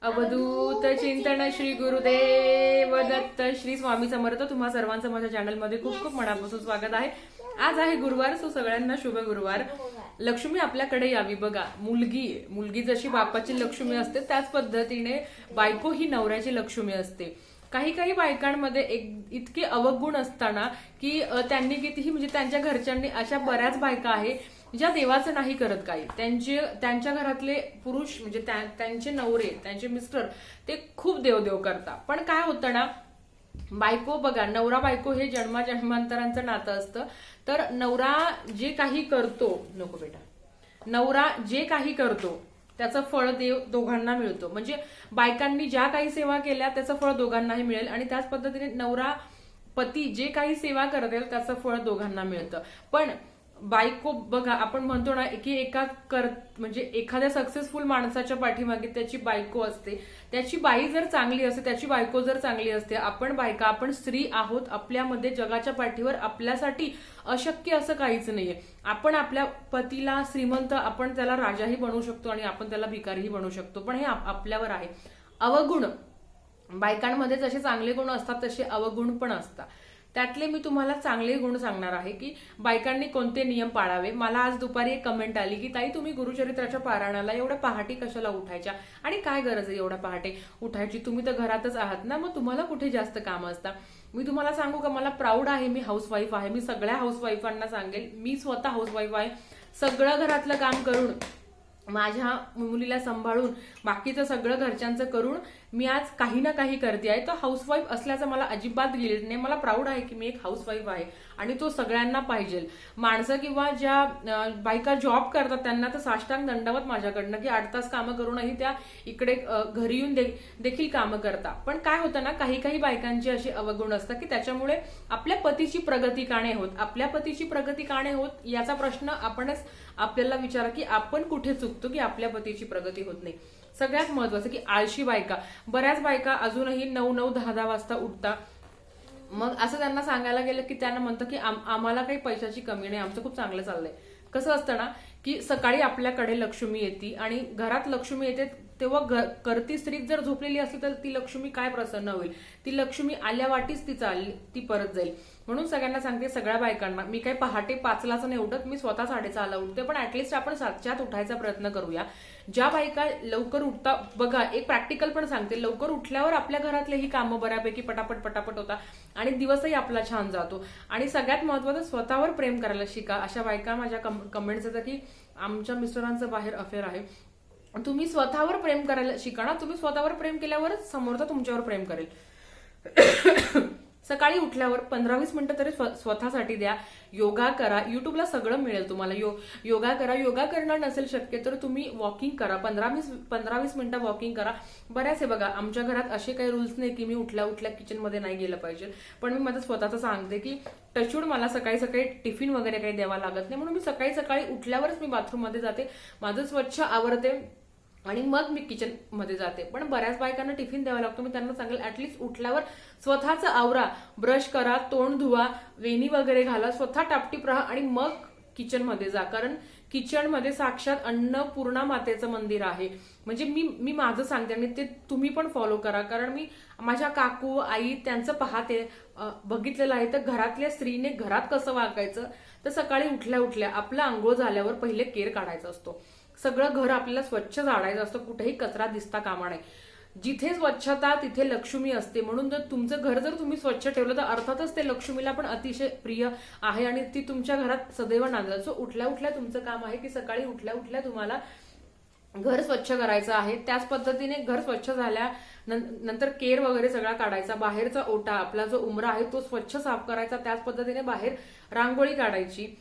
अवधूत चिंतन श्री गुरुदेव दत्त श्री स्वामी समर्थ. तुम्हा सर्वांचं माझ्या चॅनलमध्ये खूप खूप मनापासून स्वागत आहे. आज आहे गुरुवार, सो सगळ्यांना शुभ गुरुवार. लक्ष्मी आपल्याकडे यावी. बघा, मुलगी जशी बापाची लक्ष्मी असते त्याच पद्धतीने बायको ही नवऱ्याची लक्ष्मी असते. काही बायकांमध्ये इतके अवगुण असताना की त्यांनी कितीही म्हणजे त्यांच्या घरच्यांनी अशा बऱ्याच बायका आहे ज्या देवाचं नाही करत काही. त्यांच्या घरातले पुरुष म्हणजे त्यांचे नवरे, त्यांचे मिस्टर ते खूप देवदेव करतात. पण काय होतं ना, बायको बघा, नवरा बायको हे जन्मांतरांचं नातं असतं. तर नवरा जे काही करतो, नको बेटा, नवरा जे काही करतो त्याचं फळ देव दोघांना मिळतो. म्हणजे बायकांनी ज्या काही सेवा केल्या त्याचं फळ दोघांनाही मिळेल आणि त्याच पद्धतीने नवरा पती जे काही सेवा करतील त्याचं फळ दोघांना मिळतं. पण बायको बघा, आपण म्हणतो ना की म्हणजे एखाद्या सक्सेसफुल माणसाच्या पाठीमागे त्याची बायको असते. त्याची बाई जर चांगली असते, त्याची बायको जर चांगली असते, आपण स्त्री आहोत. आपल्यामध्ये जगाच्या पाठीवर आपल्यासाठी अशक्य असं काहीच नाहीये. आपण आपल्या पतीला श्रीमंत, आपण त्याला राजाही बनवू शकतो आणि आपण त्याला भिकारीही बनवू शकतो. पण हे आपल्यावर आहे. अवगुण, बायकांमध्ये जसे चांगले गुण असतात तसे अवगुण पण असतात. त्यातले मी तुम्हाला चांगले गुण सांगणार आहे की बायकांनी कोणते नियम पाळावे. मला आज दुपारी एक कमेंट आली की ताई, तुम्ही गुरुचरित्राच्या पारायणाला एवढ्या पहाटे कशाला उठायच्या आणि काय गरज आहे एवढ्या पहाटे उठायची, तुम्ही तर घरातच आहात ना, मग तुम्हाला कुठे जास्त काम असतात. मी तुम्हाला सांगू का, मला प्राऊड आहे, मी हाऊसवाईफ आहे. मी सगळ्या हाऊसवाईफांना सांगेल, मी स्वतः हाऊसवाईफ आहे. सगळं घरातलं काम करून, माझ्या मुलीला सांभाळून, बाकीचं सगळं घरच्यांचं करून मी आज काही ना काही करते आहे. तर हाऊसवाईफ असल्याचं मला अजिबात गिल्ट नाही. मला प्राऊड आहे की मी एक हाऊसवाईफ आहे आणि तो सगळ्यांना पाहिजे. माणसं किंवा ज्या बायका जॉब करतात त्यांना तर साष्टांग दंडवत माझ्याकडनं की 8 तास कामं करूनही त्या इकडे घरी येऊन देखील कामं करतात. पण काय होतं ना, काही बायकांची अशी अवगुण असतात की त्याच्यामुळे आपल्या पतीची प्रगती का नाही होत. आपल्या पतीची प्रगती का नाही होत याचा प्रश्न आपणच आपल्याला विचारा की आपण कुठे चुकतो की आपल्या पतीची प्रगती होत नाही. सगळ्यात महत्वाचं की आळशी बायका, बऱ्याच बायका अजूनही 9-9, 10-10 वाजता उठतात. मग असं त्यांना सांगायला गेलं की त्यांना म्हणतं की आम्हाला काही पैशाची कमी नाही, आमचं खूप चांगलं चाललंय. कसं असतं ना की सकाळी आपल्याकडे लक्ष्मी येते आणि घरात लक्ष्मी येते तेव्हा करती स्त्री जर झोपलेली असली तर ती लक्ष्मी काय प्रसन्न होईल. ती लक्ष्मी आल्या वाटीच ती परत जाईल. म्हणून सगळ्यांना सांगते, सगळ्या बायकांना, मी काही पहाटे 5लाच नाही उठत, मी स्वतः 6:30ला उठते. पण ऍटलिस्ट आपण 7च्या आत उठायचा प्रयत्न करूया. ज्या बायका लवकर उठता, बघा एक प्रॅक्टिकल पण सांगते, लवकर उठल्यावर आपल्या घरातलेही कामं बऱ्यापैकी पटापट होतात आणि दिवसही आपला छान जातो. आणि सगळ्यात महत्वाचं, स्वतःवर प्रेम करायला शिका. अशा बायका माझ्या कमेंट्स येतात की आमच्या मिस्टरांचं बाहेर अफेअर आहे. तुम्ही स्वतःवर प्रेम करायला शिका ना. तुम्ही स्वतःवर प्रेम केल्यावरच समोरचा तुमच्यावर प्रेम करेल. सकाळी उठल्यावर 15-20 मिनिटं तरी स्वतःसाठी द्या. योगा करा, युट्यूबला सगळं मिळेल तुम्हाला. योगा करा. योगा करणं नसेल शक्य तर तुम्ही वॉकिंग करा. 15-20 मिनिटं वॉकिंग करा. बऱ्याच आहे बघा, आमच्या घरात असे काही रूल्स नाही की मी उठल्या किचनमध्ये नाही गेलं पाहिजे. पण मी माझं स्वतःचं सांगते की टचवूड मला सकाळी टिफिन वगैरे काही द्यावा लागत नाही. म्हणून मी सकाळी उठल्यावरच मी बाथरूममध्ये जाते, माझं स्वच्छ आवरते आणि मग मी किचन मध्ये जाते. पण बऱ्याच बायकांना टिफिन द्यावा लागतो. मी त्यांना सांगेल ऍटलीस्ट उठल्यावर स्वतःचं आवरा, ब्रश करा, तोंड धुवा, वेणी वगैरे घाला, स्वतः टापटीप राहा आणि मग किचन मध्ये जा. कारण किचन मध्ये साक्षात अन्नपूर्णा मातेचं मंदिर आहे. म्हणजे मी माझं सांगते आणि ते तुम्ही पण फॉलो करा. कारण मी माझ्या काकू, आई त्यांचं पाहते, बघितलेलं आहे. तर घरातल्या स्त्रीने घरात कसं वागायचं, तर सकाळी उठल्या आपला आंघोळ झाल्यावर पहिले केर काढायचा असतो. सगळं घर आपल्याला स्वच्छ झाडायचं असतं, कुठेही कचरा दिसता कामा नये. जिथे स्वच्छता तिथे लक्ष्मी असते. म्हणून जर तुमचं घर जर तुम्ही स्वच्छ ठेवलं तर अर्थातच ते लक्ष्मीला पण अतिशय प्रिय आहे आणि ती तुमच्या घरात सदैव नांदेल. सो उठल्या तुमचं काम आहे की सकाळी उठल्या तुम्हाला घर स्वच्छ करायचं आहे. त्याच पद्धतीने घर स्वच्छ झाल्या नंतर केर वगैरे सगळा काढायचा. बाहेरचा ओटा, आपला जो उमरा आहे तो स्वच्छ साफ करायचा. त्याच पद्धतीने बाहेर रांगोळी काढायची.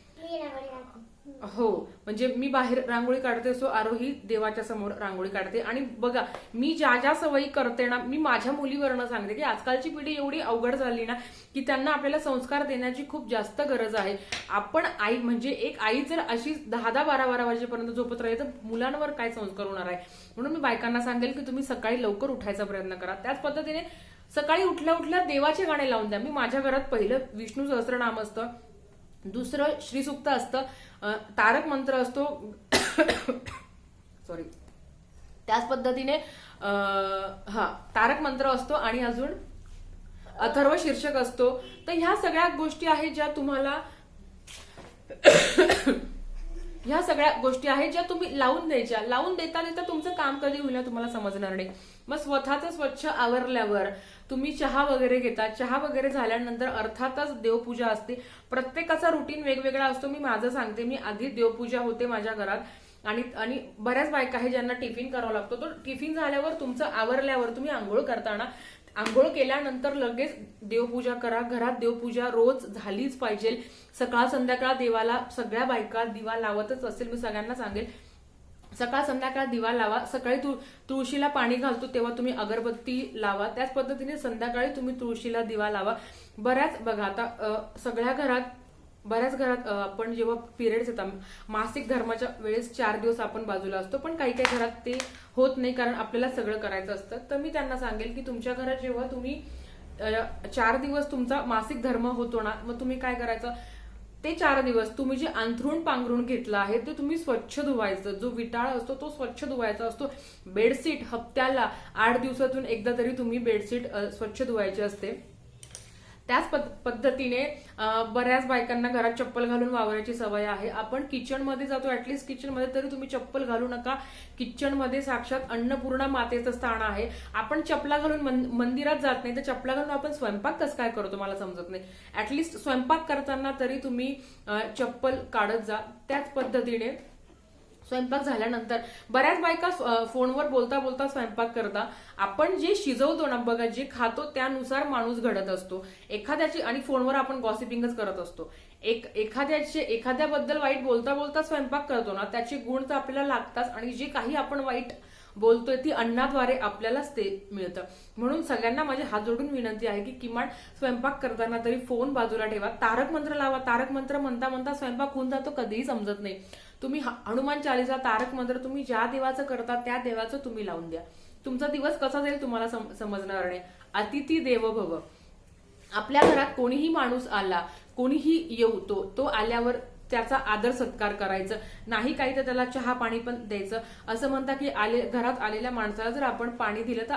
हो, म्हणजे मी बाहेर रांगोळी काढते, सो आरोही देवाच्या समोर रांगोळी काढते. आणि बघा, मी ज्या सवयी करते ना, मी माझ्या मुलीवरनं सांगते की आजकालची पिढी एवढी अवघड झाली ना की त्यांना आपल्याला संस्कार देण्याची खूप जास्त गरज आहे. आपण आई म्हणजे एक आई जर अशी 10-12 वाजेपर्यंत झोपत राहील तर मुलांवर काय संस्कार होणार आहे. म्हणून मी बायकांना सांगेल की तुम्ही सकाळी लवकर उठायचा प्रयत्न करा. त्याच पद्धतीने सकाळी उठल्या देवाचे गाणे लावून द्या. मी माझ्या घरात पहिलं विष्णू सहस्त्रनाम असतं, दुसरं श्रीसुक्त असतं, तारक मंत्र असतो, सॉरी, त्याच पद्धतीने तारक मंत्र असतो आणि अजून अथर्व शीर्षक असतो. तर ह्या सगळ्या गोष्टी आहेत ज्या तुम्हाला ह्या सगळ्या गोष्टी आहेत ज्या तुम्ही लावून द्यायच्या. लावून देता देता तुमचं काम कधी होईल तुम्हाला समजणार नाही. मग स्वतःचं स्वच्छ आवरल्यावर तुम्ही चहा वगैरे घेता. चहा वगैरे झाल्यानंतर अर्थातच देवपूजा असते. प्रत्येकाचा रुटीन वेगवेगळा असतो. मी माझं सांगते, मी आधी देवपूजा होते माझ्या घरात आणि बऱ्याच बायका आहे ज्यांना टिफिन करावा लागतो. तो टिफिन झाल्यावर तुमचं आवरल्यावर तुम्ही आंघोळ करताना आंघोळ केल्यानंतर लगेच देवपूजा करा. घरात देवपूजा रोज झालीच पाहिजे. सकाळ संध्याकाळ देवाला सगळ्या बायका दिवा लावतच असेल. मी सगळ्यांना सांगेल सकाळ संध्याकाळ दिवा लावा. सकाळी तुळशीला पाणी घालतो तेव्हा तुम्ही अगरबत्ती लावा. त्याच पद्धतीने संध्याकाळी तुम्ही तुळशीला दिवा लावा. बऱ्याच बघा आता सगळ्या घरात बऱ्याच घरात आपण जेव्हा पिरियड्स येतात मासिक धर्माच्या वेळेस 4 दिवस आपण बाजूला असतो, पण काही काही घरात ते होत नाही कारण आपल्याला सगळं करायचं असतं. तर मी त्यांना सांगेल की तुमच्या घरात जेव्हा तुम्ही 4 दिवस तुमचा मासिक धर्म होतो ना, मग तुम्ही काय करायचं, ते 4 दिवस तुम्ही जे अंथरूण पांघरूण घेतलं आहे ते तुम्ही स्वच्छ धुवायचं. जो विटाळ असतो तो स्वच्छ धुवायचा असतो. बेडशीट हप्त्याला 8 दिवसातून एकदा तरी तुम्ही बेडशीट स्वच्छ धुवायची असते. त्याच पद्धतीने बऱ्याच बायकांना घरात चप्पल घालून वावरायची सवय आहे. आपण किचनमध्ये जातो, ऍटलीस्ट किचनमध्ये तरी तुम्ही चप्पल घालू नका. किचनमध्ये साक्षात अन्नपूर्णा मातेचं स्थान आहे. आपण चपला घालून मंदिरात जात नाही तर चपला घालून आपण स्वयंपाक कसं काय करतो मला समजत नाही. ऍटलीस्ट स्वयंपाक करताना तरी तुम्ही चप्पल काढत जा. त्याच पद्धतीने स्वयंपाक झाल्यानंतर बऱ्याच बायका फोनवर बोलता बोलता स्वयंपाक करता. आपण जे शिजवतो ना बघा, जे खातो त्यानुसार माणूस घडत असतो. एखाद्याची आणि फोनवर आपण गॉसिपिंगच करत असतो. एखाद्याबद्दल वाईट बोलता बोलता स्वयंपाक करतो ना, त्याचे गुण तर आपल्याला लागतात आणि जे काही आपण वाईट बोलतोय ती अन्नाद्वारे आपल्यालाच ते मिळतं. म्हणून सगळ्यांना माझे हात जोडून विनंती आहे की किमान स्वयंपाक करताना तरी फोन बाजूला ठेवा. तारक मंत्र लावा. तारक मंत्र म्हणता म्हणता स्वयंपाक होऊन जातो, कधीही समजत नाही. तुम्ही हनुमान चालीसा, तारक मंत्र तुम्ही ज्या देवाचं करता त्या देवाचं तुम्ही लावून द्या. तुमचा दिवस कसा जाईल तुम्हाला समजणार नाही. अतिथी देवो भव. आपल्या घरात कोणीही माणूस आला, कोणीही येऊ, तो आल्यावर त्याचा आदर सत्कार करायचं. नाही काही तर त्याला चहा पाणी पण द्यायचं. असं म्हणतात की घरात आलेल्या माणसाला जर आपण पाणी दिलं तर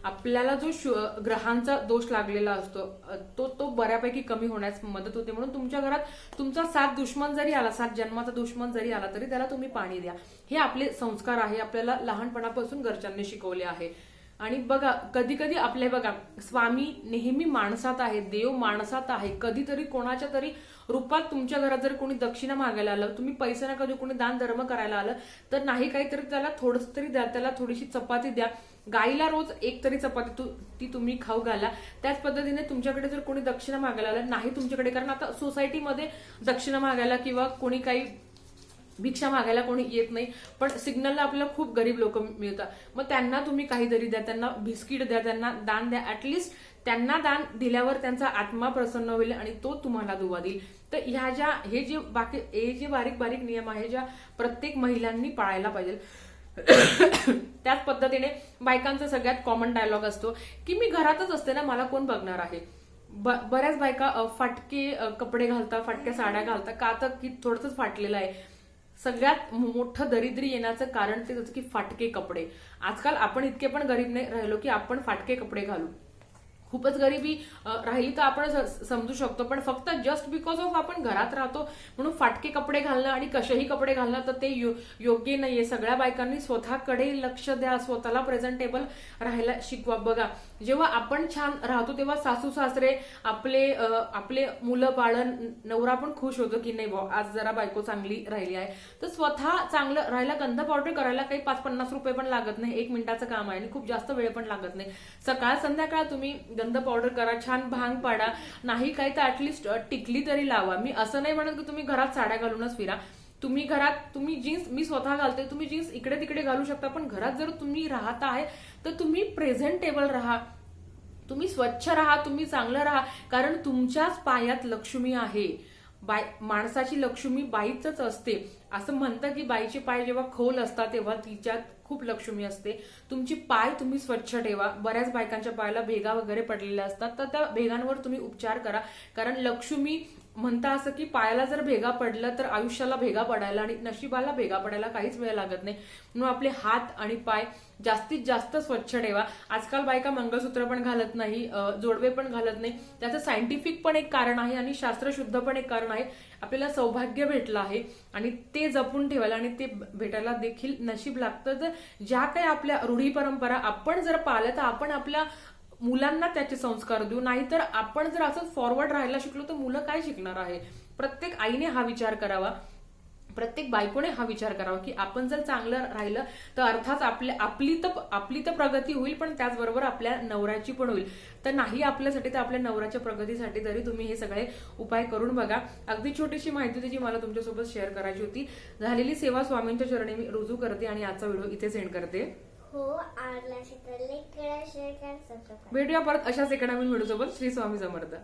आपल्याला जो ग्रहांचा दोष लागलेला असतो तो बऱ्यापैकी कमी होण्यास मदत होते. म्हणून तुमच्या घरात तुमचा 7 दुश्मन जरी आला, 7 जन्माचा दुश्मन जरी आला तरी त्याला तुम्ही पाणी द्या. हे आपले संस्कार आहे, आपल्याला लहानपणापासून घरच्यांनी शिकवले आहे. आणि बघा कधी कधी आपले बघा स्वामी नेहमी माणसात आहे, देव माणसात आहे. कधीतरी कोणाच्या तरी रूपात तुमच्या घरात जर कोणी दक्षिणा मागायला आलं, तुम्ही पैसे ना कधी कोणी दान धर्म करायला आलं तर नाही काहीतरी त्याला थोडंसं तरी द्या, त्याला थोडीशी चपाती द्या. गाईला रोज एक तरी चपाती ती तुम्ही खाऊ घाला. त्याच पद्धतीने तुमच्याकडे जर कोणी दक्षिणा मागायला आलं, नाही तुमच्याकडे, कारण आता सोसायटीमध्ये दक्षिणा मागायला किंवा कोणी काही भिक्षा मागायला कोणी येत नाही, पण सिग्नलला आपल्याला खूप गरीब लोक मिळतात. मग त्यांना तुम्ही काहीतरी द्या, त्यांना बिस्किट द्या, त्यांना दान द्या. ऍटलिस्ट त्यांना दान दिल्यावर त्यांचा आत्मा प्रसन्न होईल आणि तो तुम्हाला दुवा देईल. तर हे जे बारीक बारीक नियम आहे ज्या प्रत्येक महिलांनी पाळायला पाहिजे. त्याच पद्धतीने बायकांचा सगळ्यात कॉमन डायलॉग असतो की मी घरातच असते ना, मला कोण बघणार आहे. बऱ्याच बायका फाटके कपडे घालतात, फाटक्या साड्या घालतात. का तर की थोडंसं फाटलेलं आहे. सगळ्यात मोठं दरिद्री येण्याचं कारण ते होतं की फाटके कपडे. आजकाल आपण इतके पण गरीब नाही राहिलो की आपण फाटके कपडे घालू. खूपच गरिबी राहिली तर आपण समजू शकतो, पण फक्त जस्ट बिकॉज ऑफ आपण घरात राहतो म्हणून फाटके कपडे घालणं आणि कसेही कपडे घालणं तर ते योग्य नाहीये. सगळ्या बायकांनी स्वतःकडे लक्ष द्या, स्वतःला प्रेझेंटेबल राहायला शिकवा. बघा जेव्हा आपण छान राहतो तेव्हा सासू सासरे आपले मुलं बाळ नवरा पण खुश होतो की नाही आज जरा बायको चांगली राहिली आहे. तर स्वतः चांगलं राहायला गंध पावडर करायला काही 5-50 रुपये पण लागत नाही, 1 मिनिटाचं काम आहे आणि खूप जास्त वेळ पण लागत नाही. सकाळ संध्याकाळ तुम्ही गंध पावडर करा, छान भांग पाडा, नाही काही तर ऍटलिस्ट टिकली तरी लावा. मी असं नाही म्हणत की तुम्ही घरात साड्या घालूनच फिरा. तुम्ही जीन्स, मी स्वतः घालते, तुम्ही जीन्स इकडे तिकडे घालू शकता, पण घरात जर तुम्ही राहत आहे तर तुम्ही प्रेझेंटेबल राहा, तुम्ही स्वच्छ राहा, तुम्ही चांगलं राहा. कारण तुमच्याच पायात लक्ष्मी आहे. माणसाची लक्ष्मी बाईच असते. असं म्हणतं की बाईचे पाय जेव्हा खोल असतात तेव्हा तिच्यात खूप लक्ष्मी असते. तुमची पाय तुम्ही स्वच्छ ठेवा. बऱ्याच बायकांच्या पायाला भेगा वगैरे पडलेल्या असतात तर त्या भेगांवर तुम्ही उपचार करा. कारण लक्ष्मी म्हणता असं की पायाला जर भेगा पडलं तर आयुष्याला भेगा पडायला आणि नशिबाला भेगा पडायला काहीच वेळ लागत नाही. म्हणून आपले हात आणि पाय जास्तीत जास्त स्वच्छ ठेवा. आजकाल बायका मंगळसूत्र पण घालत नाही, जोडवे पण घालत नाही. त्याचं सायंटिफिक पण एक कारण आहे आणि शास्त्रशुद्ध पण एक कारण आहे. आपल्याला सौभाग्य भेटलं आहे आणि ते जपून ठेवायला आणि ते भेटायला देखील नशीब लागतं. तर ज्या काही आपल्या रूढी परंपरा आपण जर पाळल्या तर आपण आपल्या मुलांना त्याचे संस्कार देऊ. नाहीतर आपण जर असंच फॉरवर्ड राहायला शिकलो तर मुलं काय शिकणार आहे. प्रत्येक आईने हा विचार करावा, प्रत्येक बायकोने हा विचार करावा की आपण जर चांगलं राहिलं तर अर्थात आपली तर प्रगती होईल, पण त्याचबरोबर आपल्या नवऱ्याची पण होईल. तर नाही आपल्यासाठी तर आपल्या नवऱ्याच्या प्रगतीसाठी तरी तुम्ही हे सगळे उपाय करून बघा. अगदी छोटीशी माहिती त्याची मला तुमच्यासोबत शेअर करायची होती. झालेली सेवा स्वामींच्या चरणी मी रुजू करते आणि आजचा व्हिडिओ इथे सेंड करते. हो, आवडला असेल तर लाईक करा, शेअर करा, सबस्क्राईब करा. भेटूया परत अशाच एका नवीन व्हिडिओ सोबत. श्री स्वामी समर्थ.